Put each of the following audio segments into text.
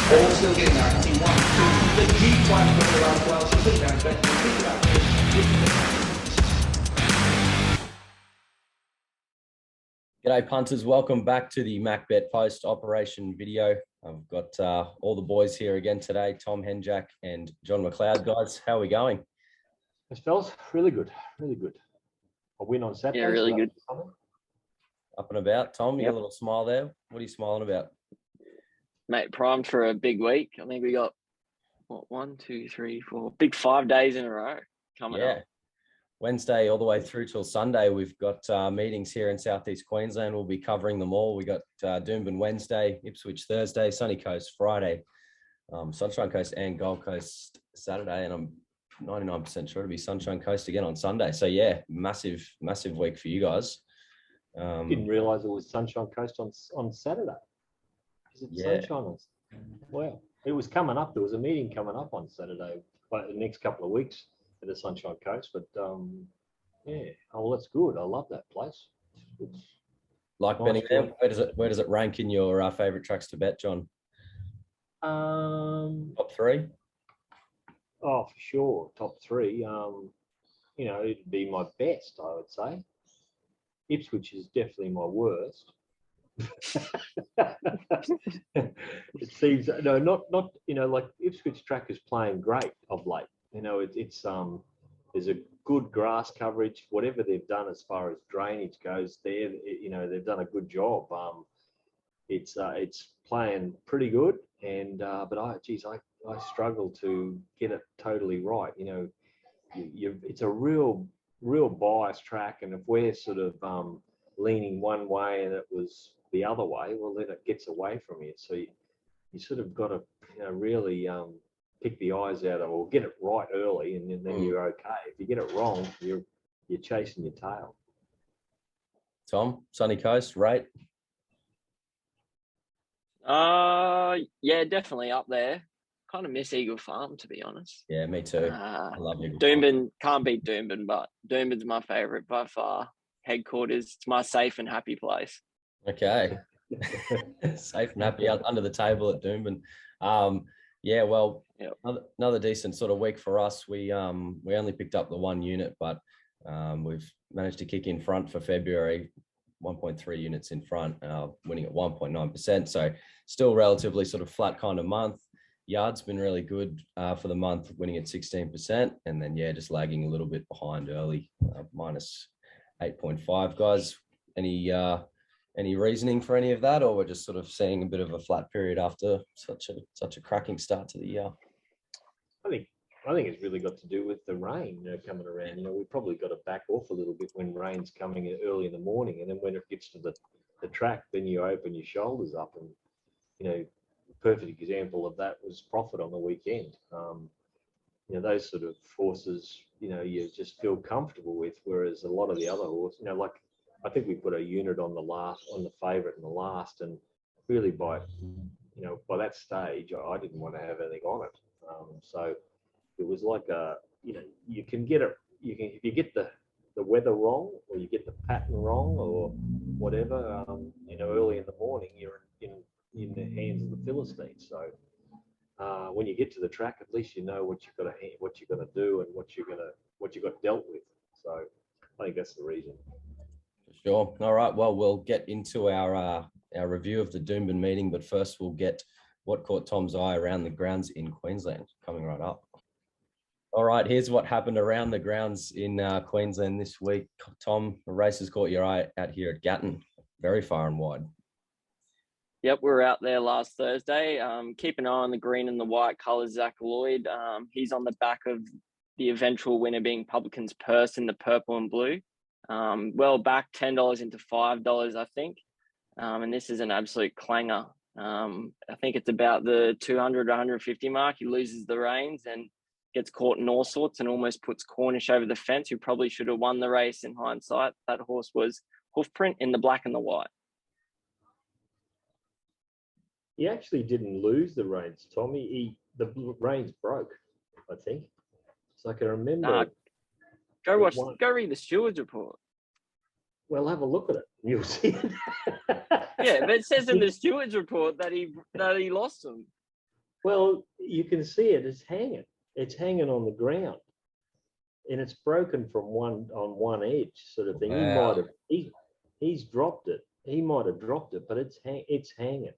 All still getting there. I can see 1, 2. The G trying to put her as well. She's putting down better. Think about this. G'day punters, welcome back to the MacBet post-operation video. I've got all the boys here again today, Tom, Henjak and John Mcleod. Guys, how are we going? Thanks, fellas. Really good, really good. A win on Saturday. Yeah, really good. Up and about. Tom, you Yep. got a little smile there. What are you smiling about? Mate, primed for a big week. I think we got, what, 1, 2, 3, 4, big 5 days in a row coming up. Wednesday all the way through till Sunday. We've got meetings here in Southeast Queensland. We'll be covering them all. We got Doomben Wednesday, Ipswich Thursday, Sunny Coast Friday, Sunshine Coast and Gold Coast Saturday. And I'm 99% sure to be Sunshine Coast again on Sunday. So yeah, massive week for you guys. Didn't realise it was Sunshine Coast on Saturday. Is it Sunshine? Wow. It was coming up. There was a meeting coming up on Saturday, like the next couple of weeks at the Sunshine Coast. But yeah, oh, well, that's good. I love that place. It's like nice betting there. Where does it rank in your favourite tracks to bet, John? Top 3? Oh, for sure. Top 3. You know, it'd be my best, I would say. Ipswich is definitely my worst. It seems not you know, like Ipswich track is playing great of late. You know, it's there's a good grass coverage. Whatever they've done as far as drainage goes, there, you know, they've done a good job. It's playing pretty good, and but I struggle to get it totally right. You know, it's a real biased track, and if we're sort of leaning one way and it was the other way, well, then it gets away from you. So you sort of got to, you know, really pick the eyes out of, or get it right early, and then you're okay. If you get it wrong, you're chasing your tail. Tom, Sunny Coast, rate? Yeah, definitely up there. Kind of miss Eagle Farm, to be honest. Yeah, me too. I love Eagle Doomben. Can't beat Doomben, but Doomben's my favourite by far. Headquarters, it's my safe and happy place. Okay. Safe and happy out under the table at Doomben. Yeah, well, yep. Another decent sort of week for us. We only picked up the 1 unit, but we've managed to kick in front for February, 1.3 units in front, winning at 1.9%. So still relatively sort of flat kind of month. Yard's been really good for the month, winning at 16%, and then yeah, just lagging a little bit behind early, minus 8.5. Guys, any reasoning for any of that, or we're just sort of seeing a bit of a flat period after such a cracking start to the year? I think it's really got to do with the rain, you know, coming around. You know, we probably got to back off a little bit when rain's coming in early in the morning, and then when it gets to the track, then you open your shoulders up, and you know, perfect example of that was Profit on the weekend. You know, those sort of horses, you know, you just feel comfortable with, whereas a lot of the other horses, you know, like I think we put a unit on the favourite in the last, and really by that stage, I didn't want to have anything on it. So it was like you know, you can get it, if you get the weather wrong, or you get the pattern wrong, or whatever, you know, early in the morning, you're in the hands of the Philistines. So when you get to the track, at least you know what you're gonna do and what you got dealt with. So I think that's the reason. Sure. All right. Well, we'll get into our review of the Doomben meeting, but first we'll get what caught Tom's eye around the grounds in Queensland, coming right up. All right, here's what happened around the grounds in Queensland this week. Tom, the races caught your eye out here at Gatton, very far and wide. Yep, we were out there last Thursday. Keep an eye on the green and the white colours, Zach Lloyd. He's on the back of the eventual winner being Publican's Purse in the purple and blue. Well back, $10 into $5, I think. And this is an absolute clanger. I think it's about the 200, 150 mark. He loses the reins and gets caught in all sorts and almost puts Cornish over the fence, who probably should have won the race in hindsight. That horse was Hoofprint in the black and the white. He actually didn't lose the reins, Tommy. The reins broke, I think. So I can remember. Go read the steward's report. Well, have a look at it. You'll see it. Yeah, but it says in the steward's report that he lost them. Well, you can see it. It's hanging. It's hanging on the ground, and it's broken from one edge, sort of thing. Wow. He might have he's dropped it. He might have dropped it, but it's hanging.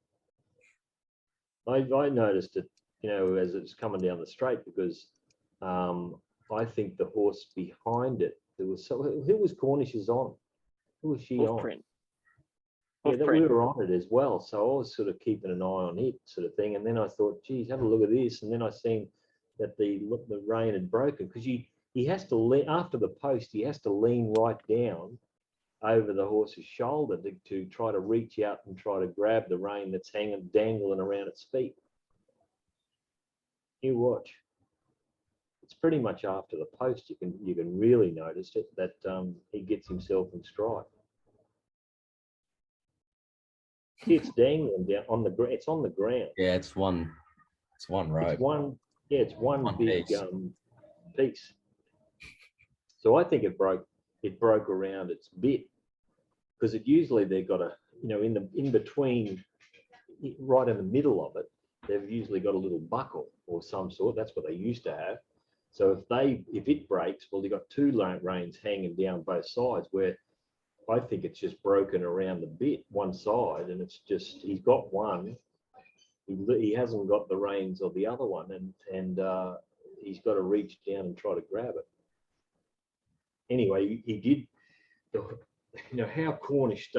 I noticed it, you know, as it's coming down the straight because I think the horse behind it. Who was Cornish's on? Who was she on? Print. Yeah, that we were on it as well. So I was sort of keeping an eye on it, sort of thing. And then I thought, geez, have a look at this. And then I seen that the rein had broken because he has to lean after the post. He has to lean right down over the horse's shoulder to try to reach out and try to grab the rein that's dangling around its feet. You watch. It's pretty much after the post you can really notice it that he gets himself in stride. It's dangling down on the ground. It's on the ground. Yeah, it's one rope. It's one big piece. Piece. So I think it broke around its bit because usually they've got in between, right in the middle of it, they've usually got a little buckle or some sort. That's what they used to have. So if it breaks, well, they've got two reins hanging down both sides where I think it's just broken around the bit, one side, and it's just, he's got one. He hasn't got the reins of the other one, and he's got to reach down and try to grab it. Anyway, he did. You know how Cornish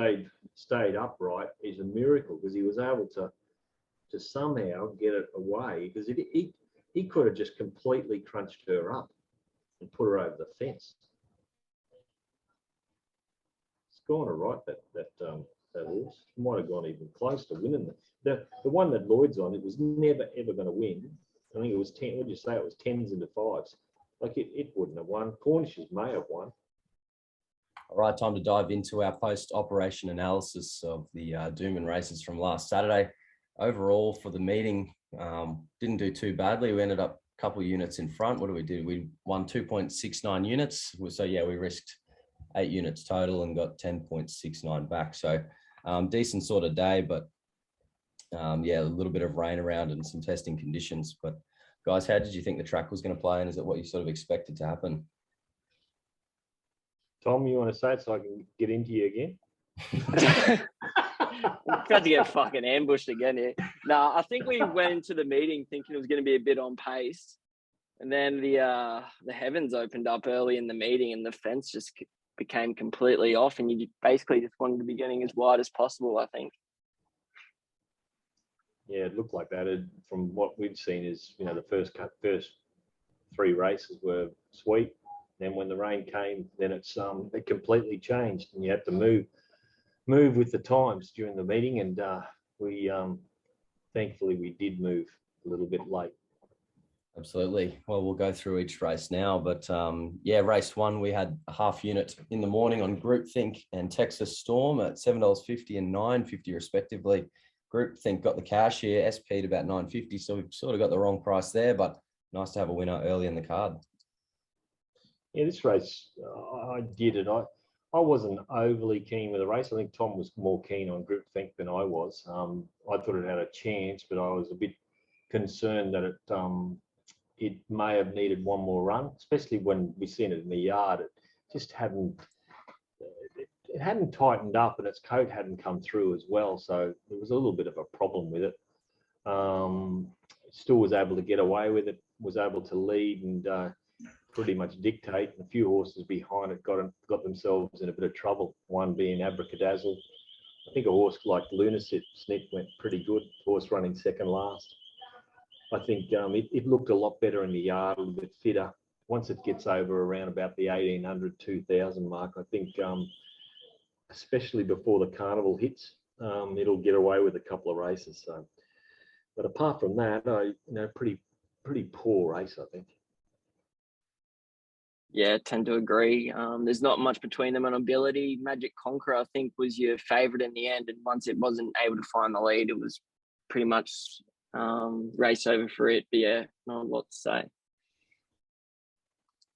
stayed upright is a miracle because he was able to somehow get it away because he could have just completely crunched her up and put her over the fence. It's gone all right, that horse. Might have gone even close to winning. The one that Lloyd's on, it was never ever going to win. I think it was 10. What did you say? It was 10s into 5s. Like it wouldn't have won. Cornish's may have won. All right, time to dive into our post-operation analysis of the Doomben races from last Saturday. Overall, for the meeting, didn't do too badly. We ended up a couple of units in front. What did we do? We won 2.69 units. So yeah, we risked 8 units total and got 10.69 back. So decent sort of day, but yeah, a little bit of rain around and some testing conditions. But guys, how did you think the track was going to play, and is it what you sort of expected to happen? Tom, you want to say it so I can get into you again? About to get fucking ambushed again here. No, I think we went into the meeting thinking it was going to be a bit on pace, and then the heavens opened up early in the meeting, and the fence just became completely off, and you basically just wanted to be getting as wide as possible, I think. Yeah, it looked like that. From what we'd seen is, you know, the first 3 races were sweet. Then when the rain came, then it completely changed, and you had to move with the times during the meeting. And we thankfully we did move a little bit late. Absolutely. Well, we'll go through each race now, but yeah, race 1, we had a half unit in the morning on Groupthink and Texas Storm at $7.50 and $9.50 respectively. Groupthink got the cash here, SP'd about $9.50, so we've sort of got the wrong price there, but nice to have a winner early in the card. Yeah, this race, I did it. I wasn't overly keen with the race. I think Tom was more keen on Groupthink than I was. I thought it had a chance, but I was a bit concerned that it may have needed one more run, especially when we seen it in the yard. It just hadn't tightened up, and its coat hadn't come through as well. So there was a little bit of a problem with it. Still was able to get away with it, was able to lead and pretty much dictate. And a few horses behind it got themselves in a bit of trouble, one being Abracadazzle. I think a horse like Lunacy Snip went pretty good, horse running second last. I think it looked a lot better in the yard, a little bit fitter. Once it gets over around about the 1,800, 2,000 mark, I think, especially before the carnival hits, it'll get away with a couple of races. So, but apart from that, pretty poor race, I think. Yeah, tend to agree. There's not much between them on ability. Magic Conqueror, I think, was your favourite in the end, and once it wasn't able to find the lead, it was pretty much race over for it. But yeah, not a lot to say.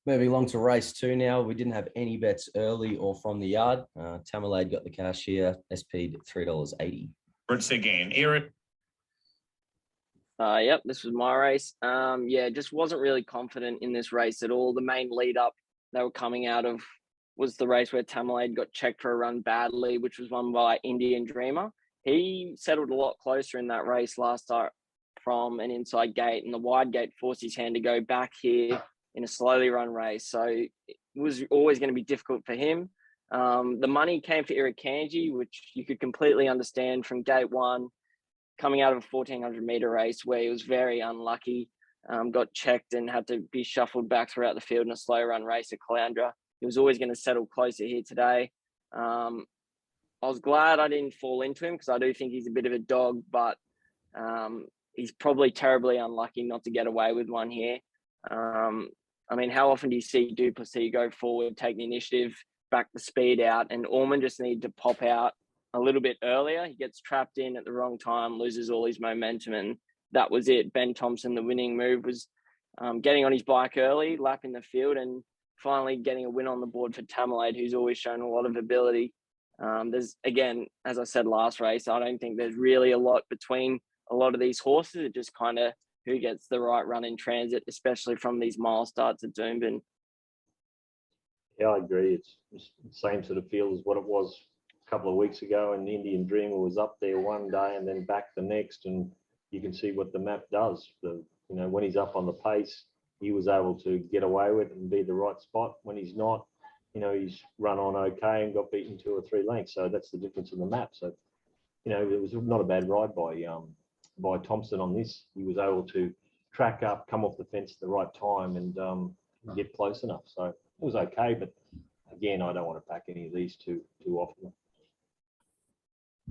Moving along to race 2 now. We didn't have any bets early or from the yard. Tamerlade got the cash here, SP'd $3.80. Birds again. Eric. Yep, this was my race. Yeah, just wasn't really confident in this race at all. The main lead up they were coming out of was the race where Tamerlane got checked for a run badly, which was won by Indian Dreamer. He settled a lot closer in that race last start from an inside gate, and the wide gate forced his hand to go back here in a slowly run race. So it was always going to be difficult for him. The money came for Irakanji, which you could completely understand from gate one, coming out of a 1400 meter race where he was very unlucky, got checked and had to be shuffled back throughout the field in a slow run race at Caloundra. He was always going to settle closer here today. I was glad I didn't fall into him because I do think he's a bit of a dog, but he's probably terribly unlucky not to get away with one here. I mean, how often do you see Duplessis go forward, take the initiative, back the speed out, and Orman just needed to pop out a little bit earlier. He gets trapped in at the wrong time, loses all his momentum, and that was it. Ben Thompson, the winning move, was getting on his bike early, lapping the field, and finally getting a win on the board for Tamerlane, who's always shown a lot of ability. There's, again, as I said last race, I don't think there's really a lot between a lot of these horses. It just kind of who gets the right run in transit, especially from these mile starts at Doomben. Yeah, I agree. It's the same sort of feel as what it was a couple of weeks ago, and Indian Dreamer was up there one day and then back the next, and you can see what the map does. When he's up on the pace, he was able to get away with it and be the right spot. When he's not, he's run on okay and got beaten 2 or 3 lengths. So that's the difference in the map. So, it was not a bad ride by Thompson on this. He was able to track up, come off the fence at the right time, and get close enough. So it was okay, but again, I don't want to back any of these too often.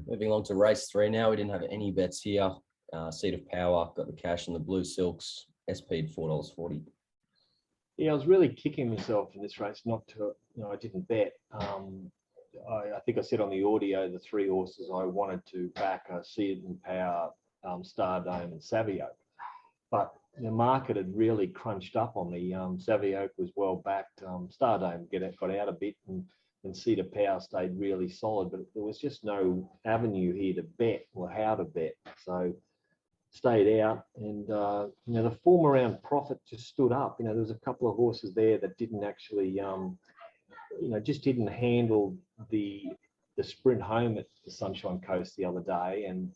Moving on to race 3 now. We didn't have any bets here. Seat of Power, got the cash on the Blue Silks, SP'd $4.40. Yeah, I was really kicking myself in this race not to, I didn't bet. I think I said on the audio the 3 horses I wanted to back are Seat of Power, Stardome, and Savio. But the market had really crunched up on me. Savio was well backed. Stardome got out a bit, and Seat of Power stayed really solid. But there was just no avenue here to bet or how to bet. So stayed out, and the form around Profit just stood up. There was a couple of horses there that didn't actually, just didn't handle the sprint home at the Sunshine Coast the other day, and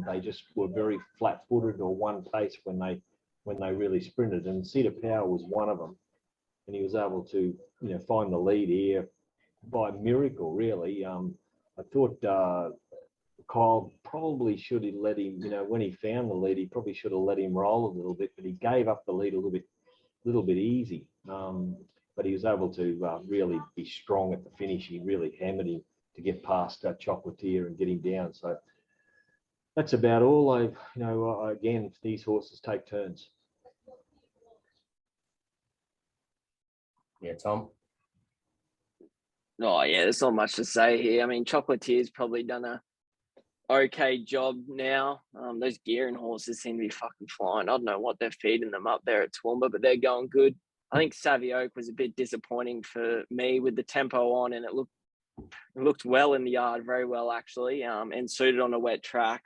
they just were very flat-footed or one pace when they really sprinted. And Seat of Power was one of them, and he was able to find the lead here by miracle. Really, I thought Kyle probably should have let him, when he found the lead, he probably should have let him roll a little bit, but he gave up the lead a little bit easy. But he was able to really be strong at the finish. He really hammered him to get past Chocolatier and get him down. So that's about all. Again, these horses take turns. Yeah, Tom? Oh, yeah, there's not much to say here. I mean, Chocolatier's probably done a okay job now. Those gearing horses seem to be fucking flying. I don't know what they're feeding them up there at Toowoomba, but they're going good. I think Savvy Oak was a bit disappointing for me with the tempo on, and it looked well in the yard, very well actually, and suited on a wet track.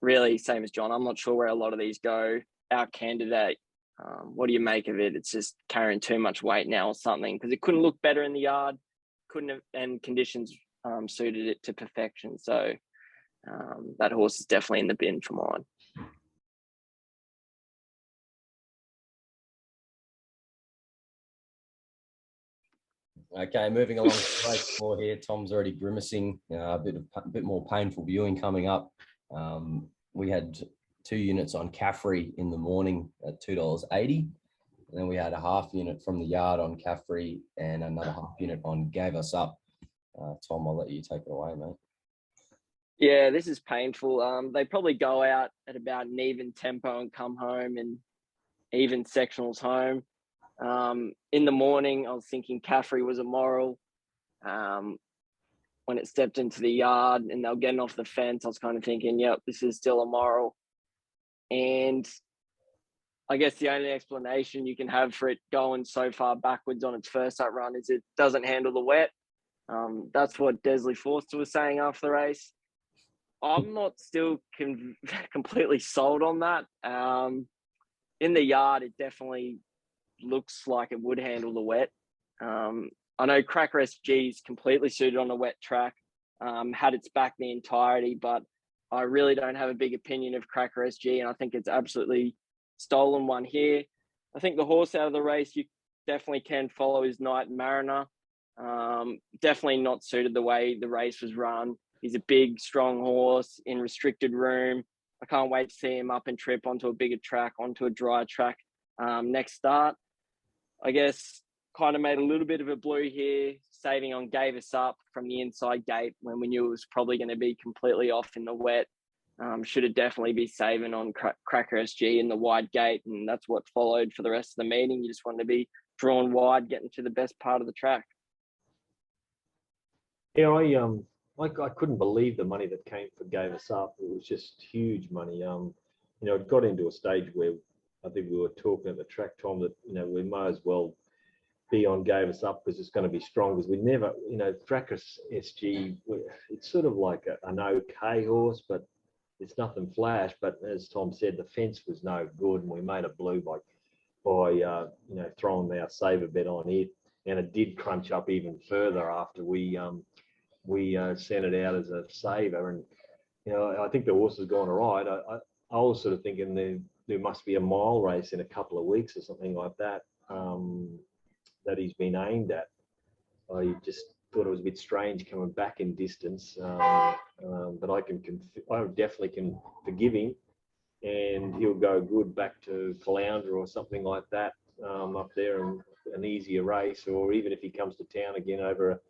Really, same as John. I'm not sure where a lot of these go. Our candidate, what do you make of it? It's just carrying too much weight now or something, because it couldn't look better in the yard, and conditions suited it to perfection. So that horse is definitely in the bin for mine. Okay, moving along to race 4 here. Tom's already grimacing. A bit more painful viewing coming up. We had 2 units on Caffrey in the morning at $2.80. And then we had a half unit from the yard on Caffrey and another half unit on Gave Us Up. Tom, I'll let you take it away, mate. Yeah, this is painful. They probably go out at about an even tempo and come home in even sectionals home. In the morning, I was thinking Caffrey was a moral. When it stepped into the yard and they were getting off the fence, I was kind of thinking, yep, this is still a moral. And I guess the only explanation you can have for it going so far backwards on its first up run is it doesn't handle the wet. That's what Desley Forster was saying after the race. I'm not still completely sold on that. In the yard, it definitely looks like it would handle the wet. I know Cracker SG is completely suited on a wet track, had its back the entirety, but I really don't have a big opinion of Cracker SG, and I think it's absolutely stolen one here. I think the horse out of the race, you definitely can follow his Night Mariner. Definitely not suited the way the race was run. He's a big, strong horse in restricted room. I can't wait to see him up and trip onto a bigger track, onto a dry track next start. I guess kind of made a little bit of a blue here, saving on Gave Us Up from the inside gate when we knew it was probably going to be completely off in the wet. Should have definitely be saving on Cracker SG in the wide gate, and that's what followed for the rest of the meeting. You just wanted to be drawn wide, getting to the best part of the track. Yeah, I couldn't believe the money that came for Gave Us Up. It was just huge money. It got into a stage where I think we were talking at the track, Tom, that, we might as well be on Gave Us Up because it's going to be strong, because we never, Cracker SG, it's sort of like an okay horse, but it's nothing flash. But as Tom said, the fence was no good, and we made a blue by throwing our saver bet on it, and it did crunch up even further after we sent it out as a saver. And I think the horse has gone all right. I was sort of thinking there must be a mile race in a couple of weeks or something like that that he's been aimed at. I just thought it was a bit strange coming back in distance, but I definitely can forgive him, and he'll go good back to Flounder or something like that up there, and an easier race. Or even if he comes to town again over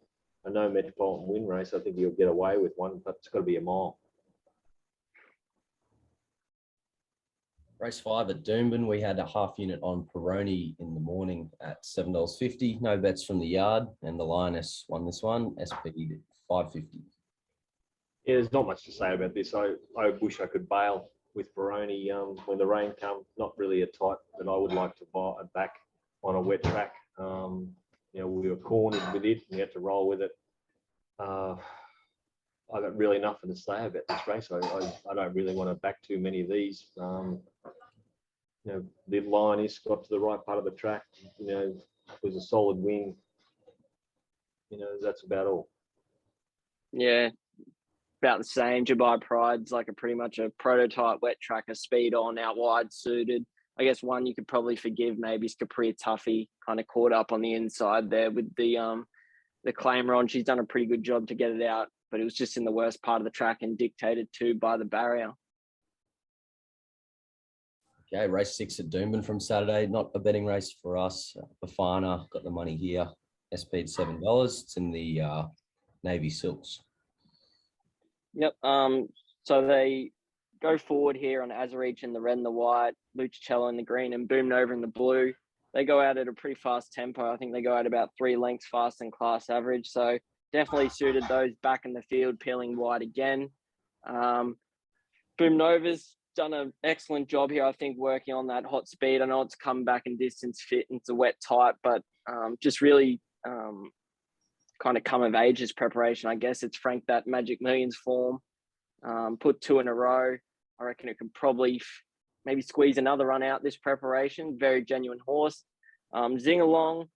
a no metropolitan win race, I think he'll get away with one, but it's got to be a mile. Race 5 at Doomben, we had a half unit on Peroni in the morning at $7.50. No bets from the yard, and the Lioness won this one, SP $5.50. Yeah, there's not much to say about this. I wish I could bail with Peroni when the rain comes. Not really a type that I would like to buy back on a wet track. We were cornered with it, and we had to roll with it. I got really nothing to say about this race. I don't really want to back too many of these. The Lioness got to the right part of the track. Was a solid win. That's about all. Yeah, about the same. Dubai Pride's like pretty much a prototype wet tracker, speed on, out wide suited. I guess one you could probably forgive maybe is Capri Tuffy, kind of caught up on the inside there with the claimer on. She's done a pretty good job to get it out, but it was just in the worst part of the track and dictated to by the barrier. Okay, race 6 at Doomben from Saturday. Not a betting race for us. Bafana got the money here. SP $7. It's in the Navy Silks. Yep. So they go forward here on Azarich in the red and the white, Lucicello in the green, and Boom Nova in the blue. They go out at a pretty fast tempo. I think they go out about 3 lengths faster than class average. So definitely suited those back in the field, peeling wide again. Boom Nova's done an excellent job here, I think, working on that hot speed. I know it's come back in distance fit into wet type, but just really kind of come of age as preparation. I guess it's Frank that Magic Millions form. Put 2 in a row. I reckon it could probably maybe squeeze another run out this preparation. Very genuine horse. Zing Along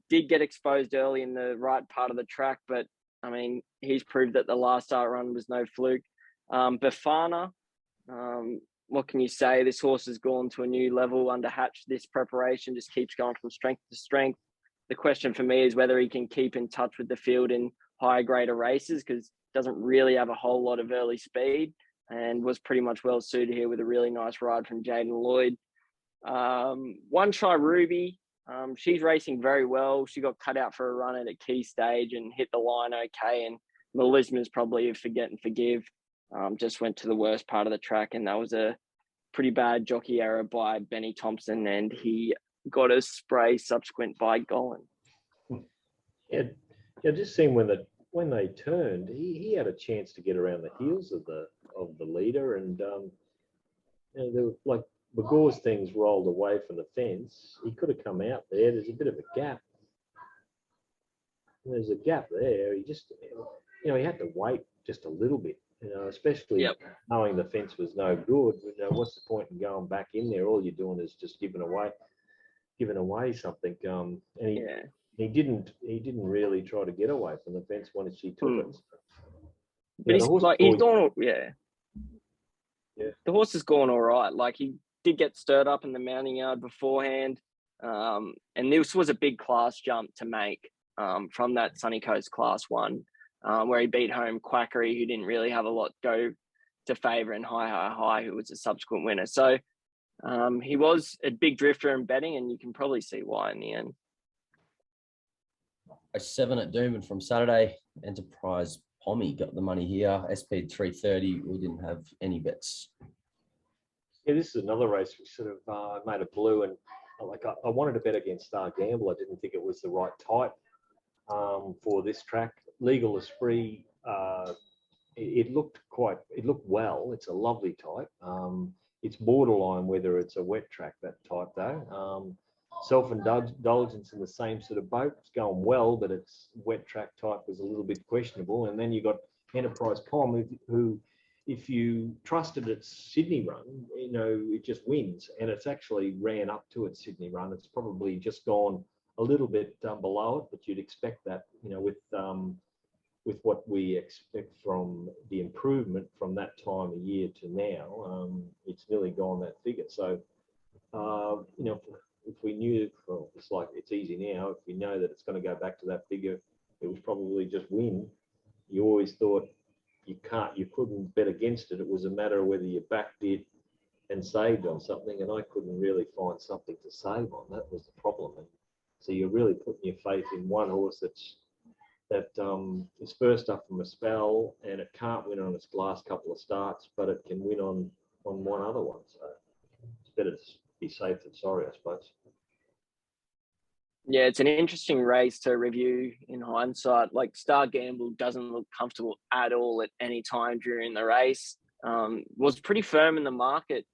did get exposed early in the right part of the track, but I mean, he's proved that the last start run was no fluke. Bafana, what can you say? This horse has gone to a new level under Hatch. This preparation just keeps going from strength to strength. The question for me is whether he can keep in touch with the field in higher grader races, because doesn't really have a whole lot of early speed and was pretty much well suited here with a really nice ride from Jaden Lloyd. One Shy Ruby, she's racing very well. She got cut out for a run at a key stage and hit the line okay. And Melisma's probably a forget and forgive. Just went to the worst part of the track, and that was a pretty bad jockey error by Benny Thompson, and he got a spray subsequent by Golan. Yeah, just seeing when they turned, he had a chance to get around the heels of the leader, and there were, like, Begore's things rolled away from the fence. He could have come out there. There's a bit of a gap. There's a gap there. He just, he had to wait just a little bit, especially Yep. knowing the fence was no good. What's the point in going back in there? All you're doing is just giving away something. And Yeah. he didn't really try to get away from the fence once she took it. But he's gone. Yeah. Yeah. The horse has gone all right. Like, he did get stirred up in the mounting yard beforehand. And this was a big class jump to make from that Sunny Coast Class 1, where he beat home Quackery, who didn't really have a lot go to favour, and High, who was a subsequent winner. So he was a big drifter in betting, and you can probably see why in the end. A 7 at Doomben from Saturday. Enterprise Pommy got the money here. SP 330. We didn't have any bets. Yeah, this is another race we sort of made a blue, and I wanted to bet against Star Gamble. I didn't think it was the right type for this track. Legal Esprit, it looked well. It's a lovely type. It's borderline whether it's a wet track, that type though. Self-indulgence in the same sort of boat. It's going well, but its wet track type was a little bit questionable. And then you got Enterprise Pom, who, if you trusted its Sydney run, it just wins. And it's actually ran up to its Sydney run. It's probably just gone a little bit below it, but you'd expect that, with what we expect from the improvement from that time of year to now, it's nearly gone that figure. So, if we knew, well, it's easy now. If we know that it's going to go back to that figure, it was probably just win. You always thought you couldn't bet against it. It was a matter of whether you backed it and saved on something, and I couldn't really find something to save on. That was the problem. And so you're really putting your faith in one horse that is first up from a spell, and it can't win on its last couple of starts, but it can win on one other one. So it's better to be safe than sorry, I suppose. Yeah, it's an interesting race to review in hindsight. Like, Star Gamble doesn't look comfortable at all at any time during the race. Was pretty firm in the market,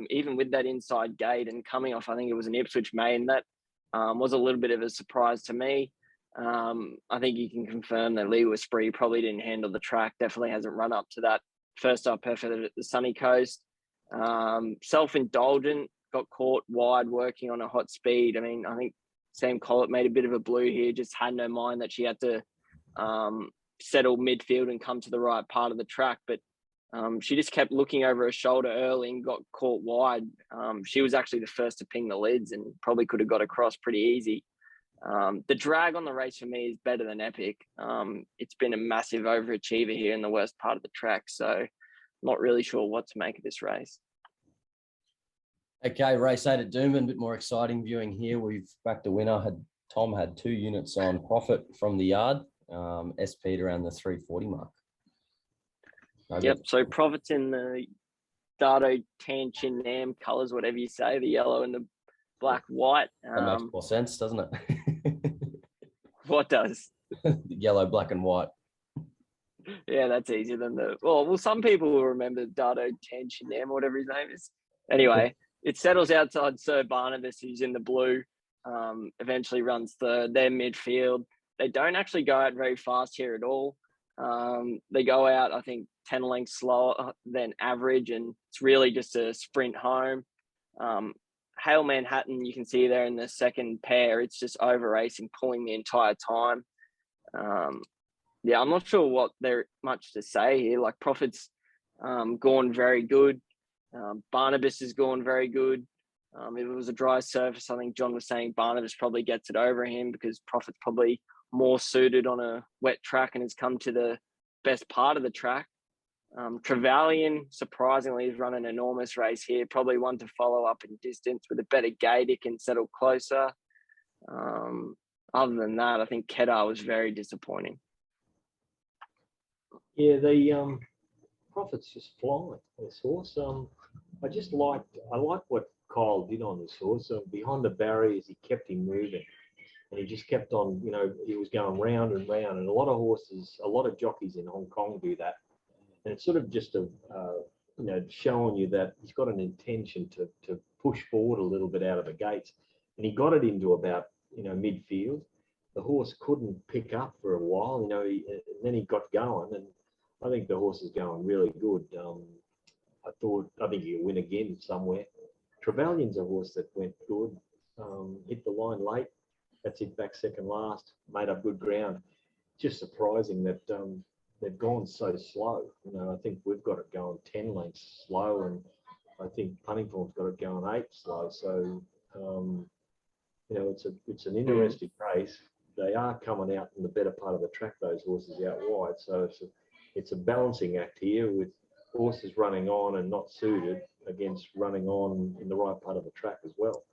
even with that inside gate, and coming off, I think it was an Ipswich main. That was a little bit of a surprise to me. I think you can confirm that Legal Esprit probably didn't handle the track. Definitely hasn't run up to that first up effort at the Sunny Coast. Self-indulgent, got caught wide working on a hot speed. I mean, I think Sam Collett made a bit of a blue here, just had no mind that she had to settle midfield and come to the right part of the track. But she just kept looking over her shoulder early and got caught wide. She was actually the first to ping the lids and probably could have got across pretty easy. The drag on the race for me is better than Epic. It's been a massive overachiever here in the worst part of the track. So not really sure what to make of this race. Okay, race 8 at Doomben, a bit more exciting viewing here. We've backed a winner. Tom had 2 units on profit from the yard. SP around the 340 mark. Yep, so profits in the Dardo Tan Chin Nam colours, whatever you say, the yellow and the black white. That makes more sense, doesn't it? What does? Yellow, black and white. Yeah, that's easier than well, some people will remember Dardo Tan Chin Nam or whatever his name is. Anyway, it settles outside Sir Barnabas, who's in the blue, eventually runs third. They're midfield. They don't actually go out very fast here at all. They go out, I think, 10 lengths slower than average, and it's really just a sprint home. Hale Manhattan, you can see there in the second pair, it's just over racing, pulling the entire time. Yeah, I'm not sure what there's much to say here. Like, Profit's gone very good. Barnabas has gone very good. If it was a dry surface, I think John was saying Barnabas probably gets it over him because Profit's probably more suited on a wet track and has come to the best part of the track. Trevelyan, surprisingly, has run an enormous race here. Probably one to follow up in distance with a better gate. It can settle closer. Other than that, I think Kedar was very disappointing. Yeah, the Profit's just flying, this horse. I like what Kyle did on this horse. So behind the barriers, he kept him moving. And he just kept on, he was going round and round. And a lot of jockeys in Hong Kong do that. And it's sort of just showing you that he's got an intention to push forward a little bit out of the gates. And he got it into about, midfield. The horse couldn't pick up for a while, and then he got going. And I think the horse is going really good. I think he'll win again somewhere. Trevelyan's a horse that went good, hit the line late. That's it, back second last, made up good ground. Just surprising that they've gone so slow. You know, I think we've got it going 10 lengths slow, and I think Puntington's got it going 8 slow. So, you know, it's an interesting race. They are coming out in the better part of the track, those horses out wide. So it's a balancing act here with horses running on and not suited against running on in the right part of the track as well.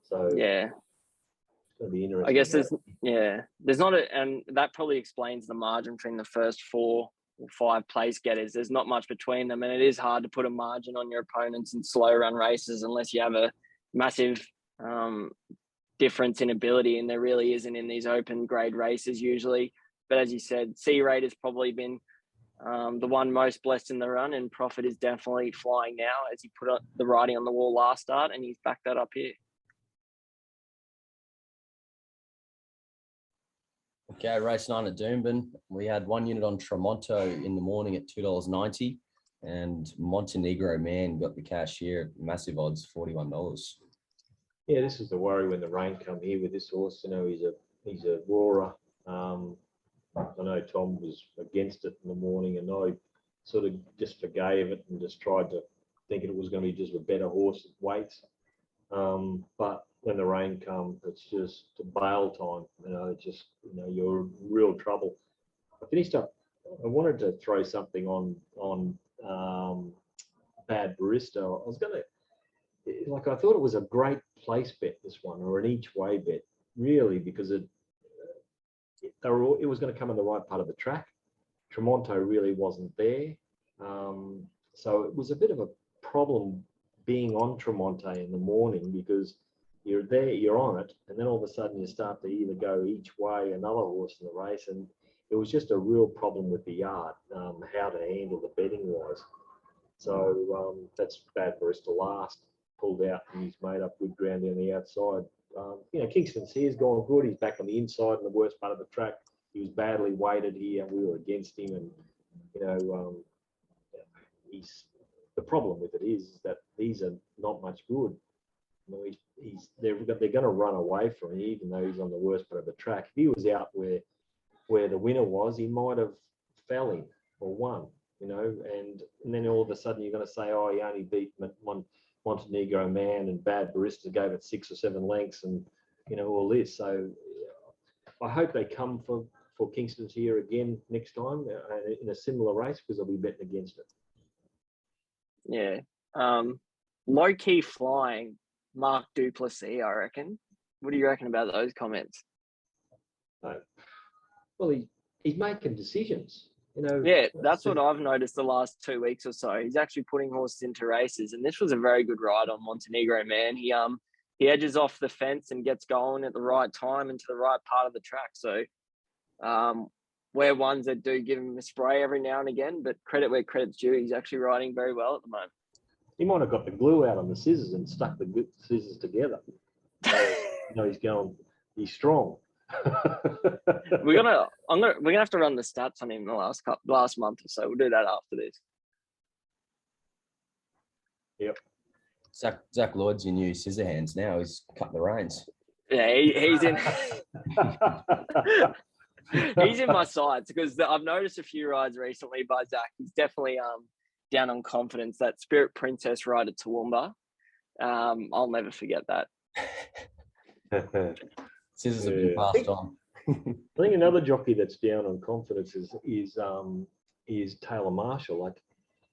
So yeah, it's going to be interesting. I guess there's not and that probably explains the margin between the first 4 or 5 place getters. There's not much between them, and it is hard to put a margin on your opponents in slow run races unless you have a massive difference in ability, and there really isn't in these open grade races usually. But as you said, C Rate has probably been the one most blessed in the run, and Profit is definitely flying now as he put the writing on the wall last start, and he's backed that up here. Okay, race 9 at Doomben. We had 1 unit on Tramonto in the morning at $2.90, and Montenegro Man got the cash here at massive odds, $41. Yeah, this is the worry when the rain come here with this horse. You know, he's a roarer. I know Tom was against it in the morning, and I sort of just forgave it and just tried to think it was going to be just a better horse at weights. But when the rain comes, it's just bail time. You know, it's just, you know, you're in real trouble. I finished up. I wanted to throw something on Bad Barista. I was going to, like, I thought it was a great place bet, this one, or an each way bet, really, because it was going to come in the right part of the track. Tramonto really wasn't there. So it was a bit of a problem being on Tramonte in the morning, because you're there, you're on it, and then all of a sudden you start to either go each way another horse in the race, and it was just a real problem with the yard, how to handle the betting wise. So that's Bad Barista last, pulled out, and he's made up good ground on the outside. You know, Kingston Sear's gone good. He's back on the inside in the worst part of the track. He was badly weighted here. We were against him, and you know, the problem with it is that these are not much good. You know, they're going to run away from him, even though he's on the worst part of the track. If he was out where the winner was, he might have fell in or won. You know, and then all of a sudden you're going to say, oh, he only beat Montenegro Man, and Bad Barista gave it 6 or 7 lengths, and you know, all this. So I hope they come for Kingston's here again next time in a similar race, because I'll be betting against it. Yeah. Low key flying Mark Duplessis, I reckon. What do you reckon about those comments? Well, he's making decisions. You know, yeah, that's what I've noticed the last 2 weeks or so. He's actually putting horses into races, and this was a very good ride on Montenegro Man. He edges off the fence and gets going at the right time into the right part of the track. So we're ones that do give him a spray every now and again, but credit where credit's due. He's actually riding very well at the moment. He might have got the glue out on the scissors and stuck the scissors together. So, you know, he's strong. we're gonna have to run the stats on him the last month or so. We'll do that after this. Yep. Zach Lloyd's your new scissor hands now. He's cut the reins. Yeah, he's in. He's in my sights, because I've noticed a few rides recently by Zach. He's definitely down on confidence. That Spirit Princess ride at Toowoomba. I'll never forget that. Scissors have been passed on. I think another jockey that's down on confidence is Taylor Marshall. Like,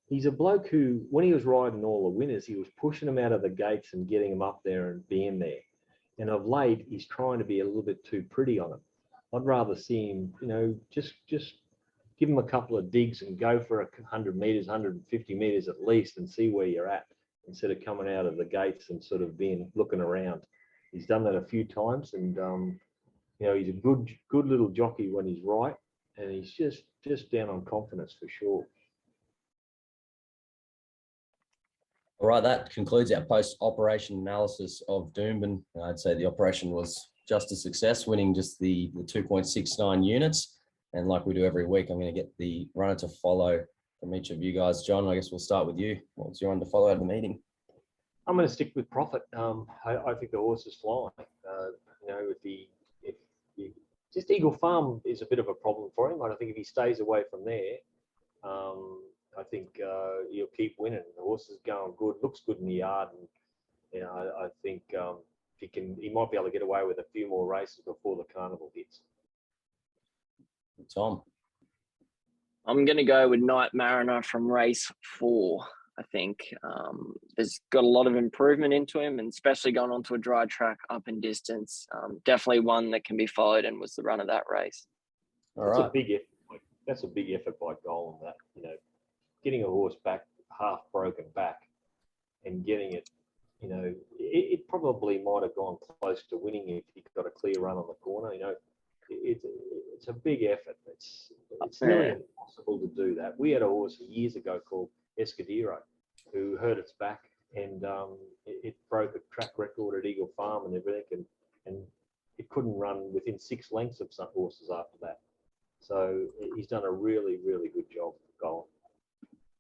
he's a bloke who, when he was riding all the winners, he was pushing them out of the gates and getting them up there and being there. And of late, he's trying to be a little bit too pretty on it. I'd rather see him, you know, just give him a couple of digs and go for 100 metres, 150 metres at least, and see where you're at, instead of coming out of the gates and sort of looking around. He's done that a few times, and you know, he's a good little jockey when he's right, and he's just down on confidence for sure. All right, that concludes our post-operation analysis of Doomben. I'd say the operation was just a success, winning just the 2.69 units. And like we do every week, I'm going to get the runner to follow from each of you guys. John, I guess we'll start with you. What's your one to follow out of the meeting? I'm going to stick with Profit. I think the horse is flying. Just Eagle Farm is a bit of a problem for him. I think if he stays away from there, I think he'll keep winning. The horse is going good, looks good in the yard, and I think he might be able to get away with a few more races before the carnival hits. Tom. I'm going to go with Night Mariner from race 4. I think there's got a lot of improvement into him, and especially going onto a dry track up in distance. Definitely one that can be followed, and was the run of that race. All right. That's a big effort by Golan. That getting a horse back half broken back and getting it. It probably might have gone close to winning if he got a clear run on the corner. It's a big effort. It's nearly impossible to do that. We had a horse years ago called Escudero who hurt its back, and it broke a track record at Eagle Farm and everything, and it couldn't run within 6 lengths of some horses after that. So he's done a really, really good job for Golan.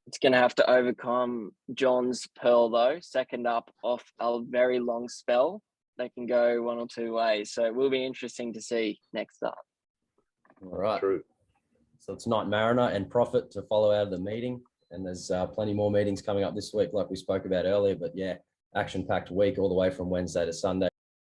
It's going to have to overcome John's Pearl, though, second up off a very long spell. They can go one or two ways. So it will be interesting to see next up. All right. True. So it's Night Mariner and Profit to follow out of the meeting. And there's plenty more meetings coming up this week, like we spoke about earlier. But yeah, action-packed week all the way from Wednesday to Sunday.